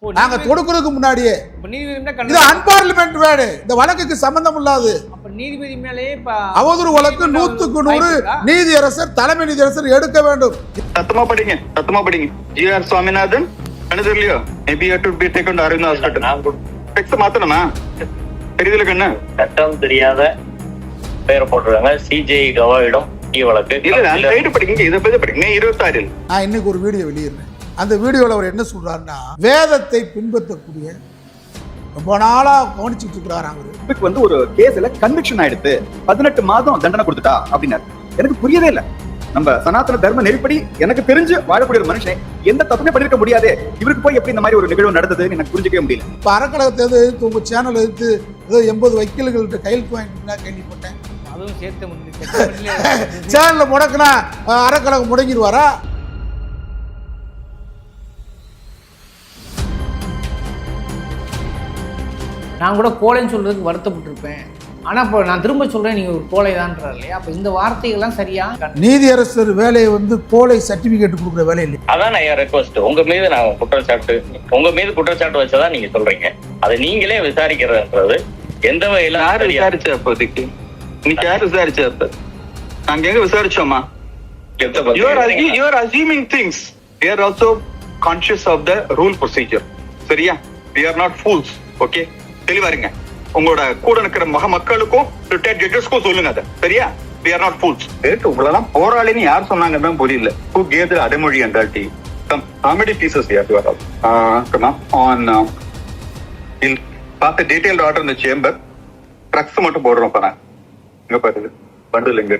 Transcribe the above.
நாங்க தொடுக்கிறதுக்கு முன்னாடியே இது அன்பார்லிமெண்ட் வேர்டு, இந்த வழக்குக்கு சம்பந்தம் இல்லாது. நீதிபதி மேலே அவதூறு வழக்கு 100க்கு 100 நீதியரசர் தலைமை நீதியரசர் எடுக்க வேண்டும். சத்தமா படிங்க. ஜி.ஆர். சுவாமிநாதன் அனுதர்லையோ maybe you to be taken to Aravind hospital. Text மாத்தணுமா? தெரியுதுல கண்ணு. சட்டம் தெரியாத பேரை போட்டுருக்காங்க. சிஜே கவாயிடம் வழக்கு. இல்ல அந்த ரைட் படிங்க, இதை பத்தி படிங்க. 26 நான் இன்னைக்கு ஒரு வீடியோ வெளியிடுறேன். அந்த வீடியோவில் அவர் என்ன சொல்றாருன்னா, வேதத்தை பின்பற்றக்கூடிய ரொம்ப நாளா கவனிச்சுட்டு இருக்கிறாரு. அவருக்கு வந்து ஒரு கேஸ்ல கன்விக்ஷன் ஆயிடுத்து, 18 மாதம் தண்டனை கொடுத்துட்டா அப்படின்னாரு. எனக்கு புரியவே இல்லை. நம்ம சனாதன தர்ம நெறிப்படி எனக்கு தெரிஞ்சு வாழக்கூடிய ஒரு மனுஷன் எந்த தப்புமே பண்ணிருக்க முடியாது. இவருக்கு போய் எப்படி இந்த மாதிரி ஒரு நிகழ்வு நடந்ததுன்னு எனக்கு புரிஞ்சுக்கவே முடியல. இப்ப அறக்கழகத்தை எதிர்த்து உங்க சேனல் எதிர்த்து ஏதோ 80 வக்கீல்கள்ட்ட கையெழுத்து வாங்கிட்டு கேள்விப்பட்டேன். அதுவும் சேர்த்து சேனல்ல முடக்குனா அறக்கழகம் முடங்கிடுவாரா? நான் கூட கோழைன்னு சொல்றதுக்கு வருத்தப்பட்டிருப்பேன். ஆனா இப்போ நான் திரும்ப சொல்றேன், நீங்க ஒரு கோழை தான்றாரு இல்லையா? அப்ப இந்த வார்த்தைகள்லாம் சரியா? நீதியரசர் வேலையை வந்து கோழை சர்டிபிகேட் கொடுக்குற வேலை இல்லை. அதான் நான் ரெக்வஸ்ட் உங்க மீது நான் குற்றச்சாட்டு வச்சதான் நீங்க சொல்றீங்க. அதை நீங்களே விசாரிக்கிறதுன்றது எந்த வகையில யாரு விசாரிச்ச? அப்போதைக்கு இன்னைக்கு யாரு விசாரிச்ச? அப்ப நாங்க எங்க விசாரிச்சோமா? You are assuming things. We are also conscious of the rule procedure. சரியா? We are not fools. Okay? தெளிவா இருங்க. உங்களோட கூட இருக்கிற மக்களுக்கும் ரிட்டையர்ட் ஜட்ஜஸ்க்கும் சொல்லுங்க அதை. சரியா? We are not fools. உங்களெல்லாம் போராளின்னு யார் சொன்னாங்கன்னு புரியல. Who gave the அடைமொழி என்றால் some comedy pieces here to our come on we'll pass the detailed order in the chamber. Drugs மட்டும் போடுறோம். இங்க பாருங்க, பண்டில் எங்க